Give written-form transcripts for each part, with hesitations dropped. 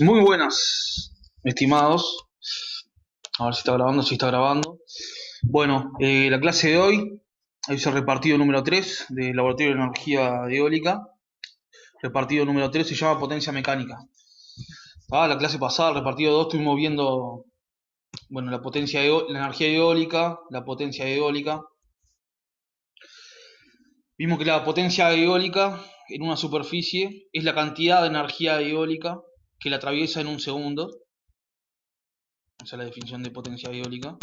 Muy buenas, estimados. A ver si está grabando, si está grabando. Bueno, la clase de hoy es el repartido número 3 del Laboratorio de Energía Eólica. Repartido número 3 se llama potencia mecánica. La clase pasada, el repartido 2, estuvimos viendo, bueno, la energía eólica, la potencia eólica. Vimos que la potencia eólica en una superficie es la cantidad de energía eólica que la atraviesa en un segundo. Esa es la definición de potencia eólica.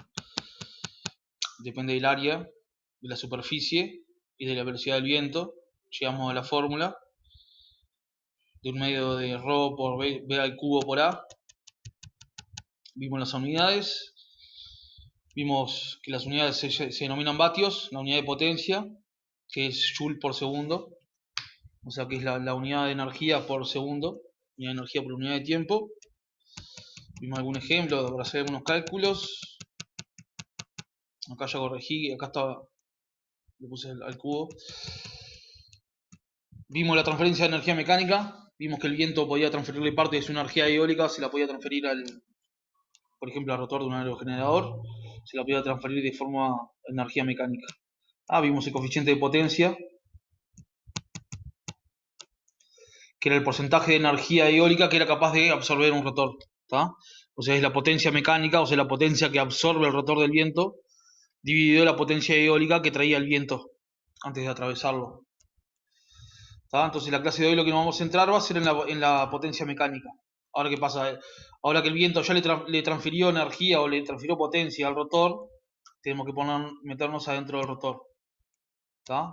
Depende del área, de la superficie y de la velocidad del viento. Llegamos a la fórmula de un medio de ρ por b al cubo por a. Vimos las unidades. Vimos que las unidades se denominan vatios, la unidad de potencia, que es joule por segundo, o sea que es la unidad de energía por segundo, unidad de energía por unidad de tiempo. Vimos algún ejemplo para hacer algunos cálculos. Acá ya corregí, acá estaba, le puse al cubo. Vimos la transferencia de energía mecánica, vimos que el viento podía transferirle parte de su energía eólica, se la podía transferir por ejemplo, al rotor de un aerogenerador, se la podía transferir de forma energía mecánica. Vimos el coeficiente de potencia, que era el porcentaje de energía eólica que era capaz de absorber un rotor. O sea, es la potencia mecánica, o sea, la potencia que absorbe el rotor del viento, dividido la potencia eólica que traía el viento antes de atravesarlo. Entonces la clase de hoy lo que nos vamos a centrar va a ser en la potencia mecánica. Ahora qué pasa, ahora que el viento ya le transfirió energía o le transfirió potencia al rotor, tenemos que meternos adentro del rotor.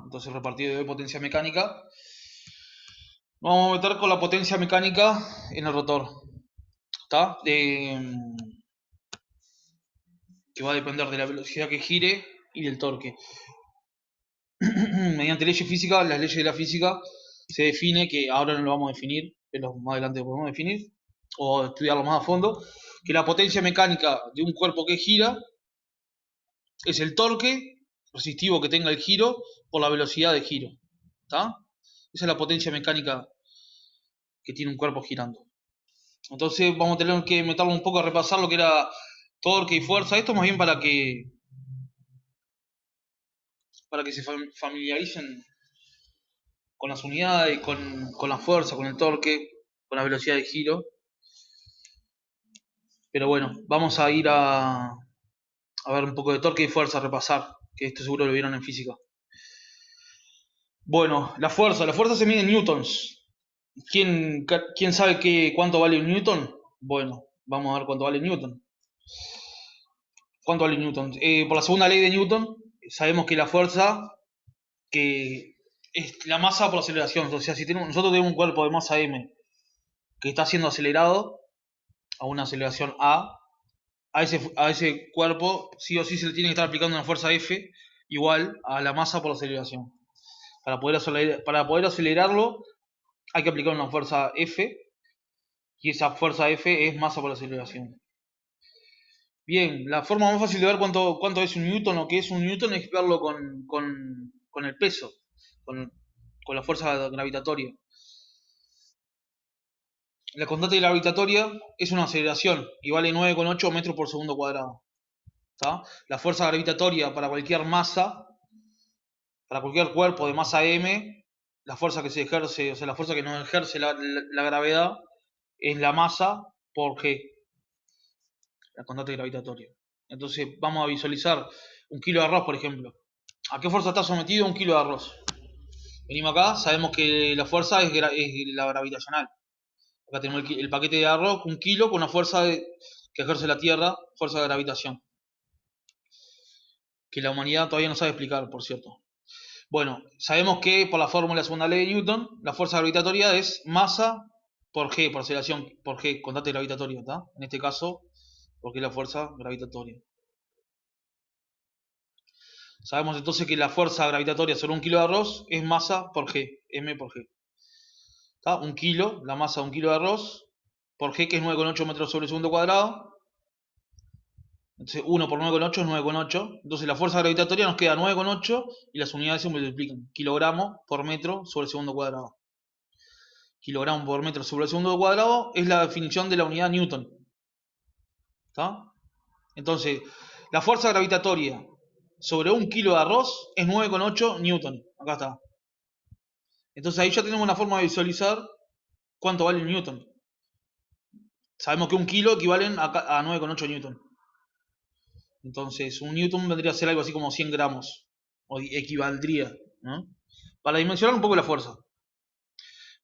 Entonces repartido de hoy potencia mecánica, nos vamos a meter con la potencia mecánica en el rotor. Que va a depender de la velocidad que gire y del torque. Mediante leyes físicas, las leyes de la física, se define, que ahora no lo vamos a definir, pero más adelante lo podemos definir, o estudiarlo más a fondo, que la potencia mecánica de un cuerpo que gira es el torque resistivo que tenga el giro por la velocidad de giro. Esa es la potencia mecánica que tiene un cuerpo girando. Entonces vamos a tener que meterlo un poco a repasar lo que era torque y fuerza. Esto más bien para que se familiaricen con las unidades, con la fuerza, con el torque, con la velocidad de giro. Pero bueno, vamos a ir a ver un poco de torque y fuerza, a repasar, que esto seguro lo vieron en física. Bueno, la fuerza se mide en newtons. ¿Quién sabe cuánto vale un newton? Bueno, vamos a ver cuánto vale newton. ¿Cuánto vale newton? Por la segunda ley de Newton, sabemos que la fuerza que es la masa por aceleración. O sea, si nosotros tenemos un cuerpo de masa m que está siendo acelerado a una aceleración a ese cuerpo sí o sí se le tiene que estar aplicando una fuerza F igual a la masa por aceleración. Para poder acelerarlo hay que aplicar una fuerza F, y esa fuerza F es masa por aceleración. Bien, la forma más fácil de ver cuánto es un newton o qué es un newton es verlo con el peso, con la fuerza gravitatoria. La constante gravitatoria es una aceleración y vale 9,8 metros por segundo cuadrado. La fuerza gravitatoria para cualquier masa, para cualquier cuerpo de masa m, la fuerza que se ejerce, o sea, la fuerza que nos ejerce la gravedad, es la masa por g, la constante gravitatoria. Entonces vamos a visualizar un kilo de arroz, por ejemplo. ¿A qué fuerza está sometido un kilo de arroz? Venimos acá, sabemos que la fuerza es la gravitacional. Acá tenemos el paquete de arroz, un kilo, con una fuerza que ejerce la Tierra, fuerza de gravitación. Que la humanidad todavía no sabe explicar, por cierto. Bueno, sabemos que por la fórmula de segunda ley de Newton, la fuerza gravitatoria es masa por G, por aceleración, por G, constante gravitatoria, ¿está? En este caso, porque es la fuerza gravitatoria. Sabemos entonces que la fuerza gravitatoria sobre un kilo de arroz es masa por G, M por G. ¿Está? Un kilo, la masa de un kilo de arroz, por G, que es 9,8 metros sobre segundo cuadrado. Entonces 1 por 9,8 es 9,8. Entonces la fuerza gravitatoria nos queda 9,8 y las unidades se multiplican. Kilogramo por metro sobre segundo cuadrado. kilogramos por metro sobre el segundo cuadrado, es la definición de la unidad Newton. ¿Está? Entonces, la fuerza gravitatoria sobre 1 kilo de arroz es 9,8 newton. Acá está. Entonces ahí ya tenemos una forma de visualizar cuánto vale el newton. Sabemos que 1 kilo equivalen a 9,8 newton. Entonces, un newton vendría a ser algo así como 100 gramos. O equivaldría, ¿no? Para dimensionar un poco la fuerza.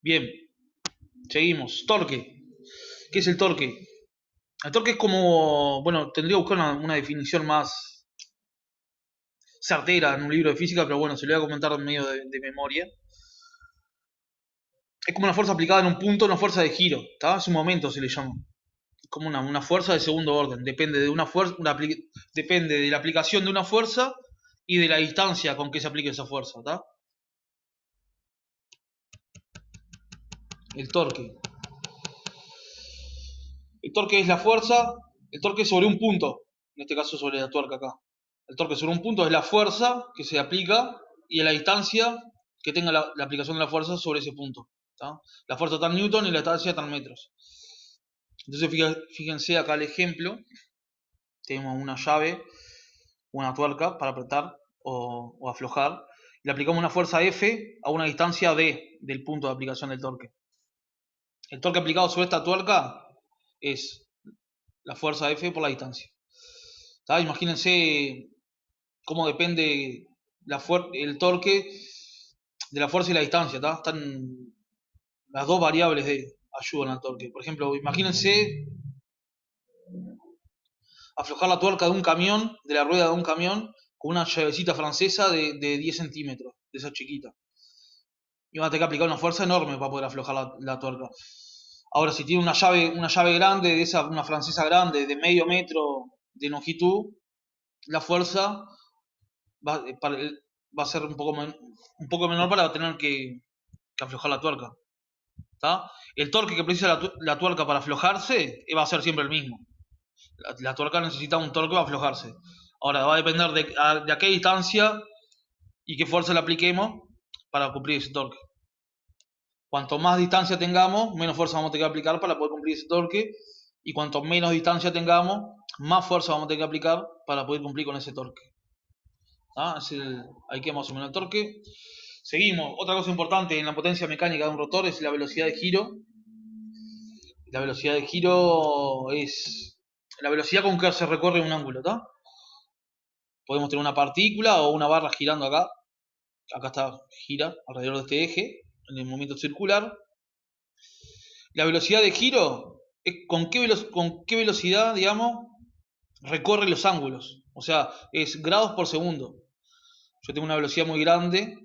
Bien, seguimos. Torque. ¿Qué es el torque? El torque es como, bueno, tendría que buscar una definición más certera en un libro de física, pero bueno, se lo voy a comentar en medio de memoria. Es como una fuerza aplicada en un punto, una fuerza de giro, ¿está? Es un momento, se le llama. Es como una fuerza de segundo orden. Depende de una fuerza, depende de la aplicación de una fuerza y de la distancia con que se aplique esa fuerza, ¿está? El torque. El torque es la fuerza, el torque sobre un punto, en este caso sobre la tuerca acá. El torque sobre un punto es la fuerza que se aplica y la distancia que tenga la aplicación de la fuerza sobre ese punto. ¿Tá? La fuerza está en newton y la distancia está en metros. Entonces fíjense acá el ejemplo. Tenemos una llave, una tuerca para apretar o aflojar. Y le aplicamos una fuerza F a una distancia D del punto de aplicación del torque. El torque aplicado sobre esta tuerca es la fuerza F por la distancia. ¿Tá? Imagínense cómo depende el torque de la fuerza y la distancia. ¿Tá? Están las dos variables de ayudan al torque. Por ejemplo, imagínense aflojar la tuerca de un camión, de la rueda de un camión, con una llavecita francesa de 10 centímetros, de esa chiquita. Y van a tener que aplicar una fuerza enorme para poder aflojar la tuerca. Ahora, si tiene una llave grande, una francesa grande, de medio metro de longitud, la fuerza va a ser un poco menor para tener que aflojar la tuerca. ¿Tá? El torque que precisa la tuerca para aflojarse va a ser siempre el mismo. La tuerca necesita un torque para aflojarse. Ahora, va a depender de a qué distancia y qué fuerza le apliquemos para cumplir ese torque. Cuanto más distancia tengamos, menos fuerza vamos a tener que aplicar para poder cumplir ese torque. Y cuanto menos distancia tengamos, más fuerza vamos a tener que aplicar para poder cumplir con ese torque. ¿Ah? Ahí queda más o menos el torque. Seguimos. Otra cosa importante en la potencia mecánica de un rotor es la velocidad de giro. La velocidad de giro es la velocidad con que se recorre un ángulo, ¿tá? Podemos tener una partícula o una barra girando acá. Acá está, gira alrededor de este eje, en el movimiento circular. La velocidad de giro es con qué velocidad, digamos, recorre los ángulos. O sea, es grados por segundo. Yo tengo una velocidad muy grande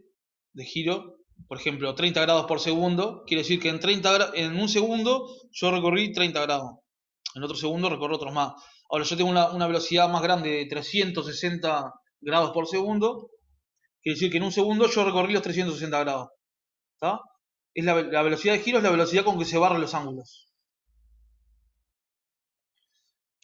de giro, por ejemplo, 30 grados por segundo. Quiere decir que en un segundo yo recorrí 30 grados. En otro segundo recorro otros más. Ahora yo tengo una velocidad más grande de 360 grados por segundo. Quiere decir que en un segundo yo recorrí los 360 grados. ¿Tá? La velocidad de giro es la velocidad con que se barren los ángulos.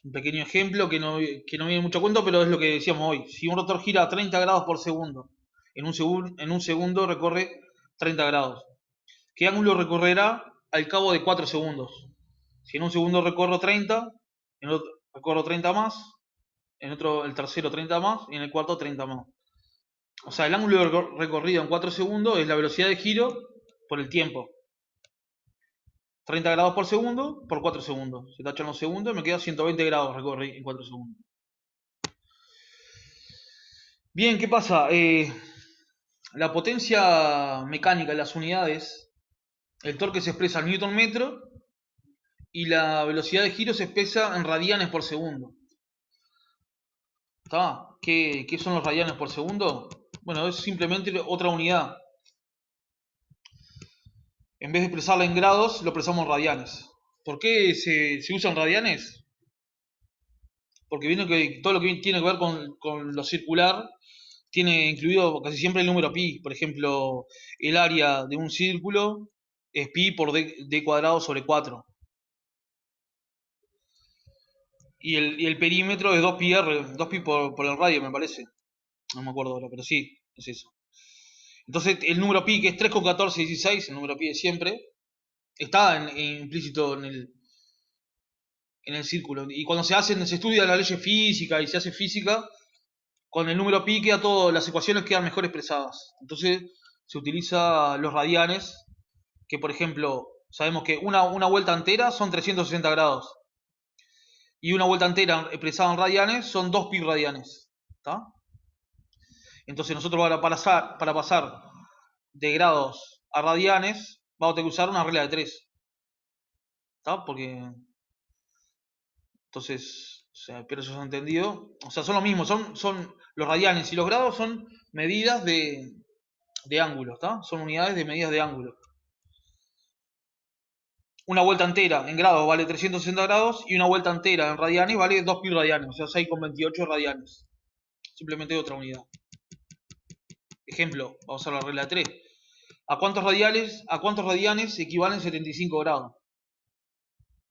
Un pequeño ejemplo que no viene mucho a cuento, pero es lo que decíamos hoy. Si un rotor gira a 30 grados por segundo, en un segundo recorre 30 grados. ¿Qué ángulo recorrerá al cabo de 4 segundos? Si en un segundo recorro 30, en otro recorro 30 más, en otro el tercero 30 más y en el cuarto 30 más. O sea, el ángulo recorrido en 4 segundos es la velocidad de giro por el tiempo. 30 grados por segundo por 4 segundos. Se tachan los segundos y me queda 120 grados recorrer en 4 segundos. Bien, ¿qué pasa? La potencia mecánica de las unidades, el torque se expresa en newton metro y la velocidad de giro se expresa en radianes por segundo. ¿Está? ¿Qué son los radianes por segundo? Bueno, es simplemente otra unidad. En vez de expresarla en grados, lo expresamos en radianes. ¿Por qué se usan radianes? Porque viene que todo lo que tiene que ver con lo circular tiene incluido casi siempre el número pi. Por ejemplo, el área de un círculo es pi por d cuadrado sobre 4. Y el perímetro es 2pi r, 2pi por el radio, me parece. No me acuerdo ahora, pero sí, es eso. Entonces, el número pi, que es 3,1416, el número pi de siempre, está implícito en el círculo. Y cuando se estudia la ley física y se hace física, con el número pi queda todo, las ecuaciones quedan mejor expresadas. Entonces se utiliza los radianes, que por ejemplo, sabemos que una vuelta entera son 360 grados. Y una vuelta entera expresada en radianes son 2 pi radianes. ¿Está? Entonces nosotros para pasar de grados a radianes, vamos a tener que usar una regla de 3. ¿Está? Porque entonces, o sea, espero que se haya entendido. O sea, son lo mismo, son los radianes y los grados son medidas de ángulo, ¿está? Son unidades de medidas de ángulo. Una vuelta entera en grados vale 360 grados y una vuelta entera en radianes vale 2 pi radianes, o sea, 6,28 radianes. Simplemente otra unidad. Ejemplo, vamos a la regla de 3. ¿A cuántos radianes equivalen 75 grados?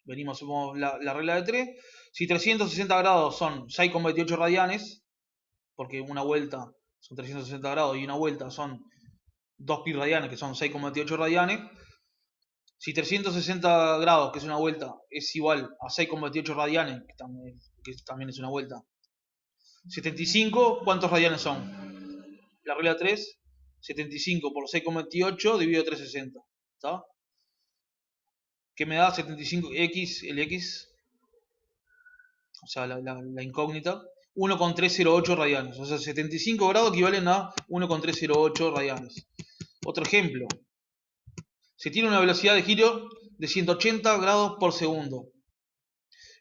Venimos, hacemos la regla de 3. Si 360 grados son 6,28 radianes, porque una vuelta son 360 grados y una vuelta son 2 pi radianes, que son 6,28 radianes. Si 360 grados, que es una vuelta, es igual a 6,28 radianes, que también es una vuelta. 75, ¿cuántos radianes son? La regla 3, 75 por 6,28 dividido 360. ¿Está? ¿Qué me da 75x, el x? O sea, la incógnita. 1,308 radianes. O sea, 75 grados equivalen a 1,308 radianes. Otro ejemplo. Se tiene una velocidad de giro de 180 grados por segundo.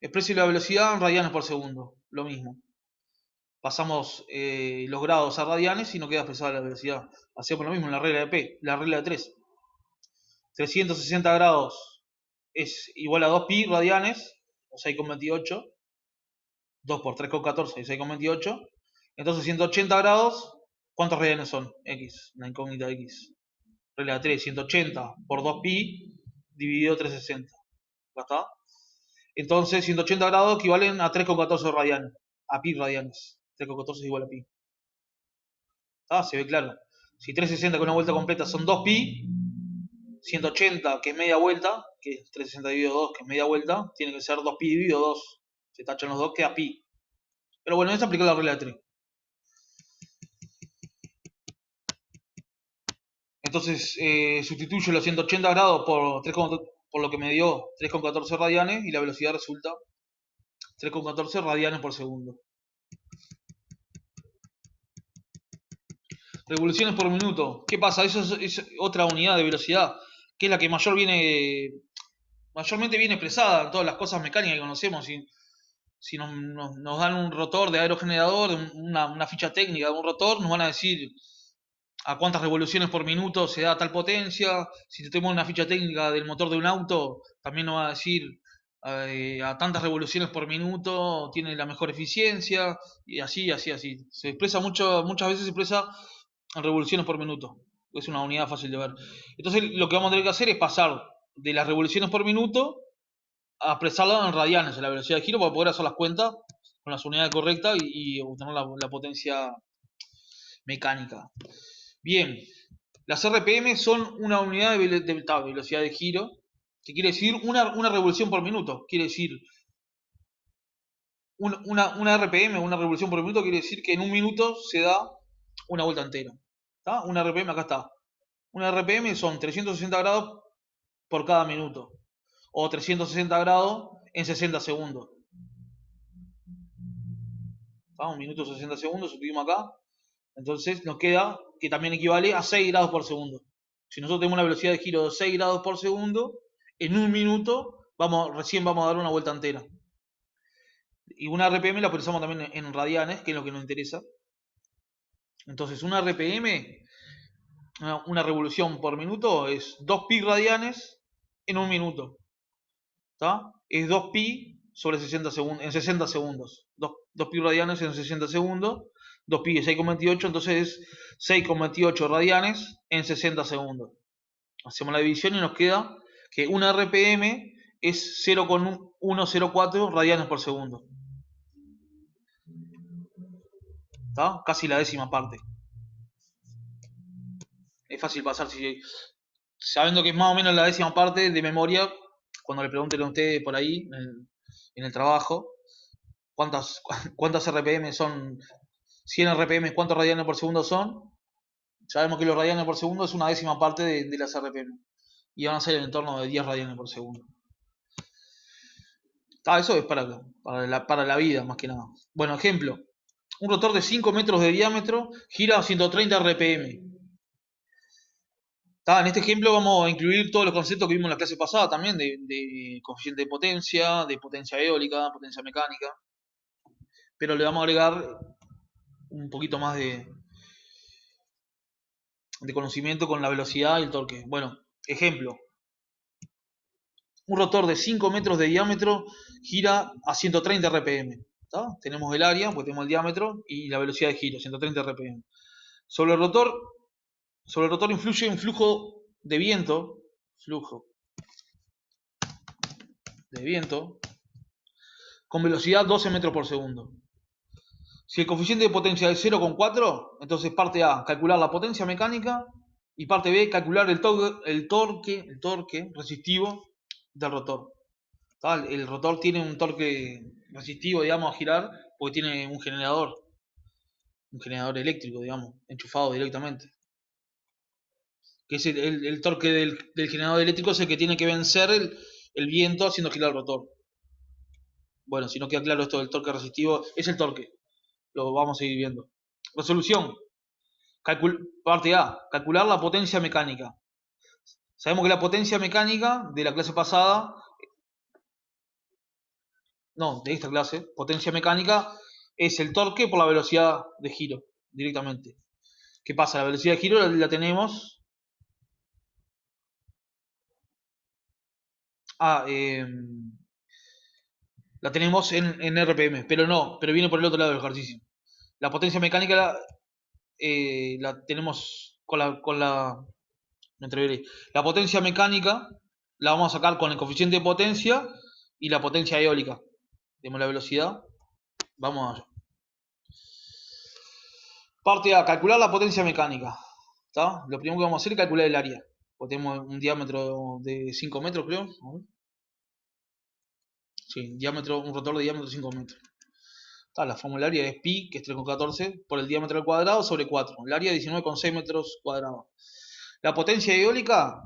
Exprese la velocidad en radianes por segundo. Lo mismo. Pasamos los grados a radianes y no queda expresada la velocidad. Hacemos lo mismo en la regla de P, la regla de 3. 360 grados es igual a 2 pi radianes, o 6,28. 2 por 3,14 y 6,28. Entonces 180 grados, ¿cuántos radianes son? X, la incógnita X. Regla de 3, 180 por 2 pi dividido 360. ¿Ya está? Entonces 180 grados equivalen a 3,14 radianes, a pi radianes. 3,14 es igual a pi. ¿Está? Se ve claro. Si 360 con una vuelta completa son 2 pi, 180 que es media vuelta, que es 360 dividido 2 que es media vuelta, tiene que ser 2 pi dividido 2. Se tachan los 2, queda pi. Pero bueno, es aplicar la regla de 3. Entonces sustituyo los 180 grados por lo que me dio 3,14 radianes y la velocidad resulta 3,14 radianes por segundo. Revoluciones por minuto. ¿Qué pasa? Eso es otra unidad de velocidad, que es la que mayormente viene expresada en todas las cosas mecánicas que conocemos. Si nos dan un rotor de aerogenerador, una ficha técnica de un rotor, nos van a decir a cuántas revoluciones por minuto se da tal potencia. Si tenemos una ficha técnica del motor de un auto, también nos va a decir a tantas revoluciones por minuto tiene la mejor eficiencia, y así. Se expresa muchas veces se expresa en revoluciones por minuto. Es una unidad fácil de ver. Entonces lo que vamos a tener que hacer es pasar de las revoluciones por minuto a expresarla en radianes, en la velocidad de giro, para poder hacer las cuentas con las unidades correctas y obtener la potencia mecánica. Bien, las RPM son una unidad de velocidad de giro, que quiere decir una revolución por minuto. Quiere decir, una RPM, una revolución por minuto, quiere decir que en un minuto se da una vuelta entera. ¿Está? Una RPM, acá está. Una RPM son 360 grados por cada minuto. O 360 grados en 60 segundos. ¿Está? Un minuto 60 segundos, subimos acá. Entonces nos queda que también equivale a 6 grados por segundo. Si nosotros tenemos una velocidad de giro de 6 grados por segundo, en un minuto recién vamos a dar una vuelta entera. Y una RPM la utilizamos también en radianes, que es lo que nos interesa. Entonces una RPM, una revolución por minuto, es 2 pi radianes en un minuto. ¿Está? Es 2 pi sobre 60 segundos, en 60 segundos. 2 pi radianes en 60 segundos. 2 pi es 6,28, entonces es 6,28 radianes en 60 segundos. Hacemos la división y nos queda que una RPM es 0,104 radianes por segundo. ¿Está? Casi la décima parte. Es fácil pasar sabiendo que es más o menos la décima parte de memoria, cuando le pregunten a ustedes por ahí en el trabajo, cuántas RPM son, 100 RPM, cuántos radianes por segundo son, sabemos que los radianes por segundo es una décima parte de las RPM. Y van a ser en torno de 10 radianes por segundo. Eso es para la vida, más que nada. Bueno, ejemplo. Un rotor de 5 metros de diámetro gira a 130 RPM. En este ejemplo vamos a incluir todos los conceptos que vimos en la clase pasada también, de coeficiente de potencia eólica, potencia mecánica. Pero le vamos a agregar un poquito más de conocimiento con la velocidad y el torque. Bueno, ejemplo. Un rotor de 5 metros de diámetro gira a 130 RPM. Tenemos el área, pues tenemos el diámetro y la velocidad de giro, 130 RPM. Sobre el rotor influye un flujo de viento con velocidad 12 metros por segundo. Si el coeficiente de potencia es 0,4, entonces parte A, calcular la potencia mecánica, y parte B, calcular el torque resistivo del rotor. El rotor tiene un torque resistivo, digamos, a girar, porque tiene un generador eléctrico, digamos, enchufado directamente. Que es el torque del generador eléctrico, es el que tiene que vencer el viento haciendo girar el rotor. Bueno, si no queda claro esto del torque resistivo, es el torque. Lo vamos a seguir viendo. Resolución. Parte A. Calcular la potencia mecánica. Sabemos que la potencia mecánica de la clase pasada, de esta clase, potencia mecánica es el torque por la velocidad de giro, directamente. ¿Qué pasa? La velocidad de giro la tenemos la tenemos en RPM, pero viene por el otro lado del ejercicio. La potencia mecánica la tenemos me entreveré. La potencia mecánica la vamos a sacar con el coeficiente de potencia y la potencia eólica. Tenemos la velocidad. Vamos allá. Parte A, calcular la potencia mecánica. Lo primero que vamos a hacer es calcular el área. Porque tenemos un diámetro de 5 metros, creo. Sí, un rotor de diámetro de 5 metros. La formularia es pi, que es 3,14, por el diámetro al cuadrado sobre 4. El área es 19,6 metros cuadrados. La potencia eólica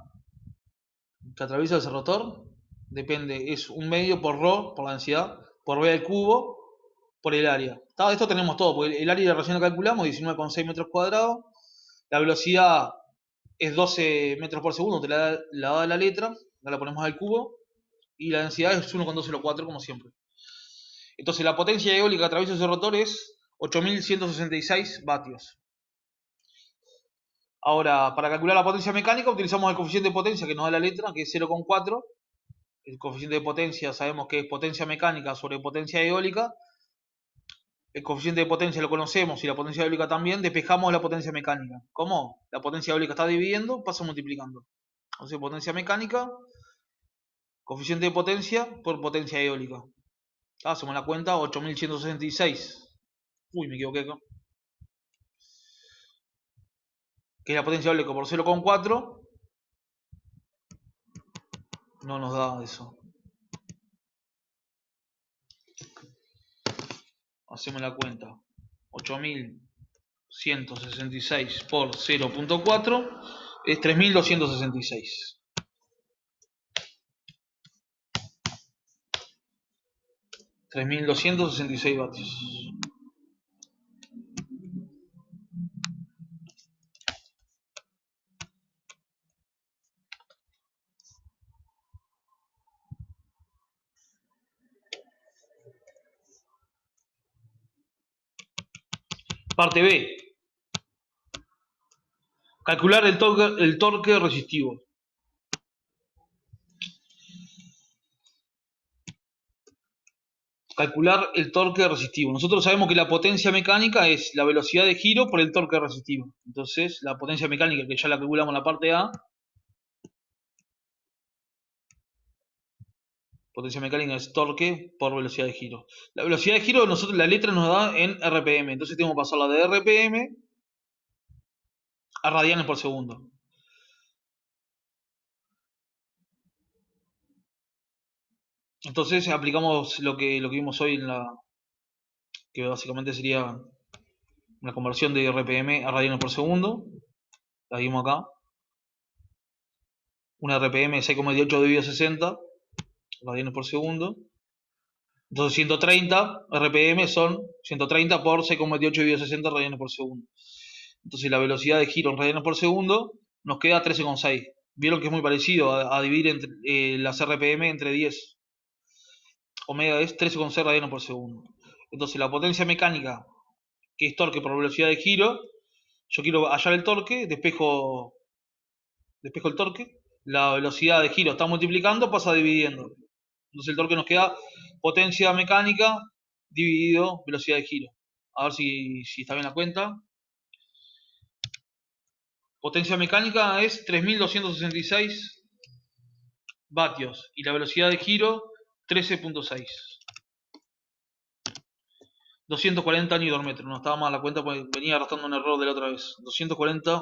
que atraviesa ese rotor depende, es un medio por ρ, por la densidad, por b al cubo, por el área. Esto tenemos todo, porque el área recién lo calculamos, 19,6 metros cuadrados. La velocidad es 12 metros por segundo, te la da la letra, la ponemos al cubo. Y la densidad es 1,204, como siempre. Entonces la potencia eólica que atraviesa ese rotor es 8166 vatios. Ahora, para calcular la potencia mecánica utilizamos el coeficiente de potencia que nos da la letra, que es 0,4. El coeficiente de potencia sabemos que es potencia mecánica sobre potencia eólica. El coeficiente de potencia lo conocemos y la potencia eólica también. Despejamos la potencia mecánica. ¿Cómo? La potencia eólica está dividiendo, pasa multiplicando. Entonces potencia mecánica, coeficiente de potencia por potencia eólica. Hacemos la cuenta, 8166. Uy, me equivoqué acá. Que es la potencia eólica por 0,4. No nos da eso. Hacemos la cuenta. 8166 por 0,4 es 3266. 3266 vatios. Parte B. Calcular el torque resistivo. Calcular el torque resistivo. Nosotros sabemos que la potencia mecánica es la velocidad de giro por el torque resistivo. Entonces, la potencia mecánica, que ya la calculamos en la parte A, potencia mecánica es torque por velocidad de giro. La velocidad de giro, la letra nos da en RPM. Entonces tenemos que pasarla de RPM a radianes por segundo. Entonces aplicamos lo que vimos hoy que básicamente sería una conversión de RPM a radianes por segundo. La vimos acá. Una RPM de 6,18 dividido 60 radianes por segundo. Entonces 130 RPM son 130 por 6,28 dividido 60 radianes por segundo. Entonces la velocidad de giro en radianes por segundo nos queda 13,6. Vieron que es muy parecido a dividir entre, las RPM entre 10. Omega es 13,6 radianes por segundo. Entonces la potencia mecánica, que es torque por velocidad de giro, yo quiero hallar el torque, despejo el torque, la velocidad de giro está multiplicando, pasa dividiendo. Entonces el torque nos queda potencia mecánica dividido velocidad de giro. A ver si está bien la cuenta. Potencia mecánica es 3266 vatios y la velocidad de giro 13,6. 240 Nm. No estaba mal la cuenta porque venía arrastrando un error de la otra vez. 240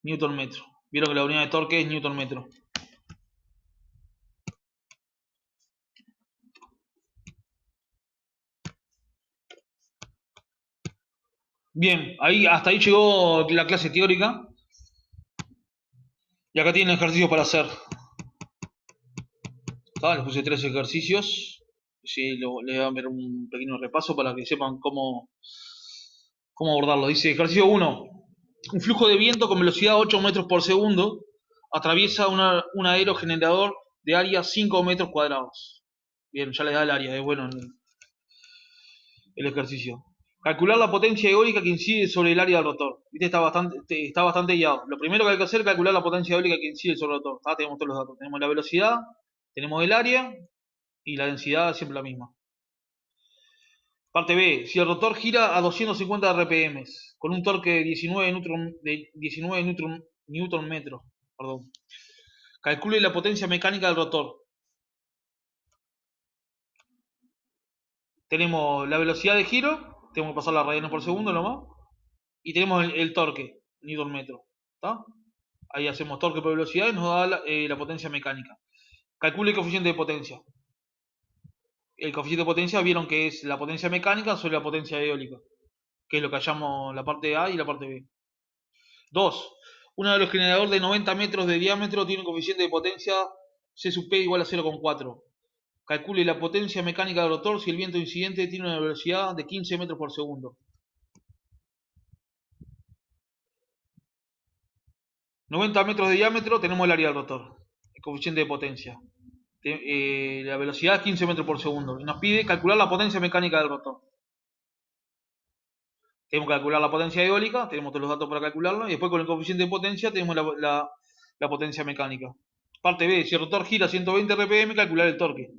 Newton metro. Vieron que la unidad de torque es Newton metro. Bien, hasta ahí llegó la clase teórica. Y acá tienen ejercicios para hacer. Les puse 3 ejercicios. Sí, les voy a ver un pequeño repaso para que sepan cómo abordarlo. Dice ejercicio 1. Un flujo de viento con velocidad 8 metros por segundo atraviesa un aerogenerador de área 5 metros cuadrados. Bien, ya le da el área, es bueno el ejercicio. Calcular la potencia eólica que incide sobre el área del rotor. ¿Viste? Está bastante guiado. Lo primero que hay que hacer es calcular la potencia eólica que incide sobre el rotor. Tenemos todos los datos. Tenemos la velocidad, tenemos el área y la densidad siempre la misma. Parte B. Si el rotor gira a 250 RPM con un torque de 19 Newton metros, calcule la potencia mecánica del rotor. Tenemos la velocidad de giro, tenemos que pasar las radianes por segundo nomás, y tenemos el torque, Newton metro. ¿Está? Ahí hacemos torque por velocidad y nos da la potencia mecánica. Calcule el coeficiente de potencia. El coeficiente de potencia vieron que es la potencia mecánica sobre la potencia eólica, que es lo que hallamos la parte A y la parte B. 2. Un aerogenerador de 90 metros de diámetro tiene un coeficiente de potencia C sub P igual a 0,4. Calcule la potencia mecánica del rotor si el viento incidente tiene una velocidad de 15 metros por segundo. 90 metros de diámetro tenemos el área del rotor, el coeficiente de potencia. La velocidad es 15 metros por segundo. Y nos pide calcular la potencia mecánica del rotor. Tenemos que calcular la potencia eólica, tenemos todos los datos para calcularla, y después con el coeficiente de potencia tenemos la potencia mecánica. Parte B, si el rotor gira 120 RPM, calcular el torque.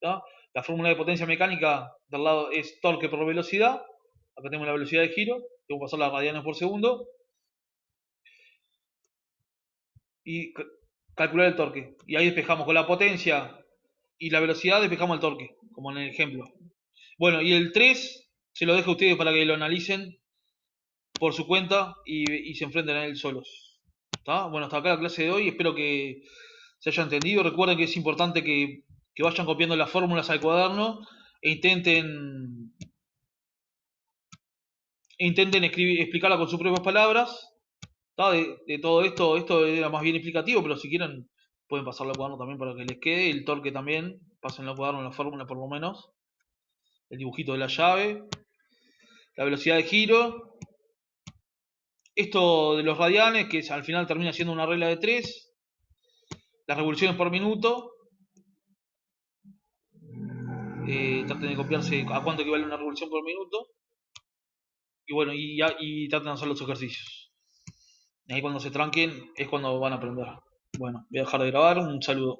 ¿Tá? La fórmula de potencia mecánica del lado es torque por velocidad. Acá tenemos la velocidad de giro, tengo que pasar las radianes por segundo. Y calcular el torque. Y ahí despejamos con la potencia y la velocidad, despejamos el torque, como en el ejemplo. Bueno, y el 3 se lo dejo a ustedes para que lo analicen por su cuenta y se enfrenten a él solos. ¿Tá? Bueno, hasta acá la clase de hoy. Espero que se haya entendido. Recuerden que es importante que vayan copiando las fórmulas al cuaderno e intenten explicarla con sus propias palabras. De todo esto era más bien explicativo, pero si quieren pueden pasarlo al cuaderno también para que les quede. El torque también, pásenlo al cuaderno en la fórmula por lo menos. El dibujito de la llave. La velocidad de giro. Esto de los radianes, que al final termina siendo una regla de 3. Las revoluciones por minuto. Traten de copiarse a cuánto equivale una revolución por minuto. Y bueno, y traten de hacer los ejercicios. Y ahí cuando se tranquen es cuando van a aprender. Bueno, voy a dejar de grabar. Un saludo.